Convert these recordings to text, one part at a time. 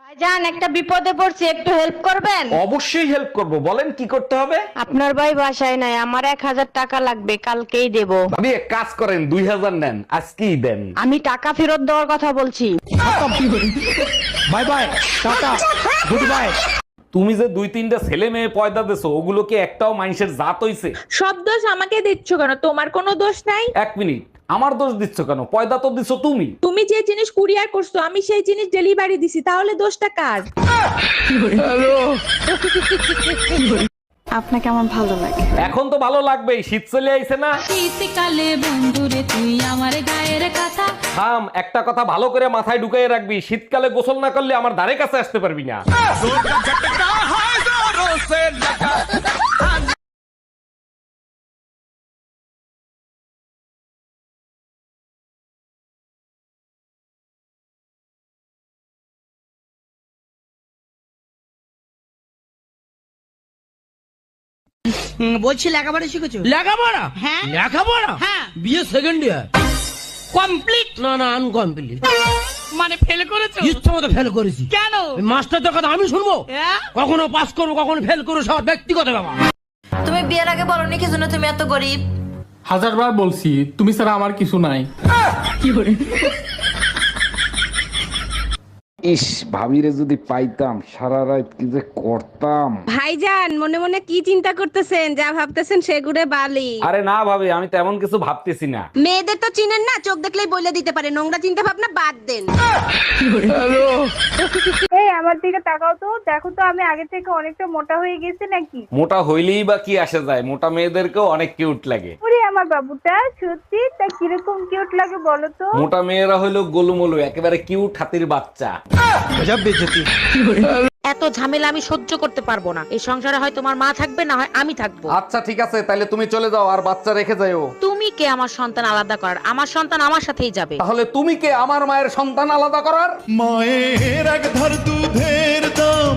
ভাইজান একটা বিপদে পড়ছি, একটু হেল্প করবেন? অবশ্যই হেল্প করব, বলেন কি করতে হবে। আপনার ভাই বাসায় নাই, আমার 1000 টাকা লাগবে, কালকেই দেব। ভাবি এক কাজ করেন, 2000 নেন, আজকেই দেন। আমি টাকা ফেরত দেওয়ার কথা বলছি। Bye bye, tata, good bye. তুমি যে 2-3টা ছেলে মেয়ে পয়দা দেছো, ওগুলো কি একটাও মানুষের জাত হইছে? সব দোষ আমাকে দিচ্ছ কেন? তোমার কোনো দোষ নাই। এক মিনিট, আমার দোষ দিচ্ছ কেন? পয়দা তো দিছো তুমি। তুমি যে জিনিস কুরিয়ার করছো আমি সেই জিনিস ডেলিভারি দিছি, তাহলে দোষটা কার? আপনাকে আমার ভালো লাগে। এখন তো ভালো লাগবেই, শীত চলে আইছে না। শীতকালে বন্ধুরে তুই আমার গায়ের কথা। থাম, একটা কথা ভালো করে মাথায় ঢুকাইয়ে রাখবি, শীতকালে গোসল না করলে আমার ধারে কাছে আসতে পারবি না। বলছি লেখাপড়া শিখেছো? লেখাপড়া? হ্যাঁ। লেখাপড়া? হ্যাঁ। বিয়ে সেকেন্ড ইয়ার। কমপ্লিট? না না, আনকমপ্লিট। মানে ফেল করেছো? ইচ্ছা মতো ফেল করেছি। কেন? মাস্টারদের কথা আমি শুনবো? হ্যাঁ? কখনো পাস করবো, কখনো ফেল করবো, সব ব্যক্তিগত ব্যাপার। তুমি বিয়ের আগে বলনি কি জন্য তুমি এত গরিব? 1000 বার বলছি, তুমি ছাড়া আমার কিছু নাই। ইস, ভাবিরে যদি পাইতাম, সারা রাত কি যে করতাম। ভাইজান মনে মনে কি চিন্তা করতেছেন? যা ভাবতেছেন সেগুড়ে বালি। আরে না ভাবি, আমি তেমন কিছু ভাবতেছি না। মেয়েদের তো চিনেন না, চোখ দেখলেই বলে দিতে পারে। নোংরা চিন্তা ভাবনা বাদ দেন। এই আমার দিকে তাকাও তো, দেখো তো আমি আগে থেকে অনেকটা মোটা হয়ে গেছি নাকি? মোটা হইলেই বা কি আসে যায়, মোটা মেয়েদেরকেও অনেক কিউট লাগে। ওরে আমার বাবুটা সত্যি তা কিরকম কিউট লাগে বলো তো? মোটা মেয়েরা হইলো গোলুমলু, একেবারে কিউট হাতির বাচ্চা। এত ঝামেলা আমি সহ্য করতে পারবো না। এই সংসারে হয় তোমার মা থাকবে, না হয় আমি থাকবো। আচ্ছা ঠিক আছে, তাহলে তুমি চলে যাও আর বাচ্চা রেখে যাও। তুমি কে আমার সন্তান আলাদা করার? আমার সন্তান আমার সাথেই যাবে। তাহলে তুমি কে আমার মায়ের সন্তান আলাদা করার? মায়ের এক ধার দুধের দাম,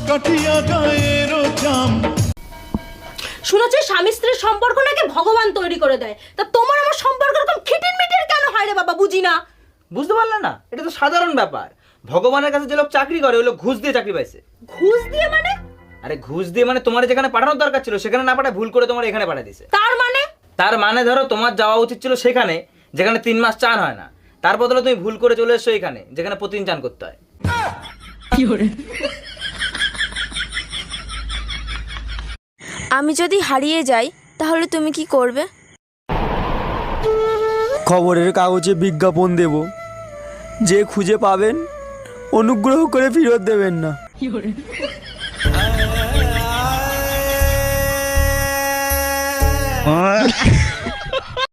কাঠিয়া গায়ের জাম। শুনেছি স্বামী স্ত্রীর সম্পর্ক নাকি ভগবান তৈরি করে দেয়, তা তোমার আমার সম্পর্ক এরকম খিটির মিটির কেন হয় রে বাবা? বুঝি না। বুঝতে পারলে না? এটা তো সাধারণ ব্যাপার। ভগবানের কাছে যে লোক চাকরি করে ওই লোক ঘুষ দিয়ে চাকরি পাইছে। ঘুষ দিয়ে মানে? আরে ঘুষ দিয়ে মানে তোমার যেখানে পাঠানোর দরকার ছিল সেখানে না পাঠায় ভুল করে তোমার এখানে পাঠিয়ে দিছে। তার মানে? তার মানে ধরো তোমার যাওয়া উচিত ছিল সেখানে যেখানে 3 মাস চান হয় না, তার বদলে তুমি ভুল করে চলে এসছো এখানে যেখানে প্রতিদিন চান করতে হয়। আমি যদি হারিয়ে যাই তাহলে তুমি কি করবে? খবরের কাগজে বিজ্ঞাপন দেব, যে খুঁজে পাবেন অনুগ্রহ করে ফেরত দেবেন না।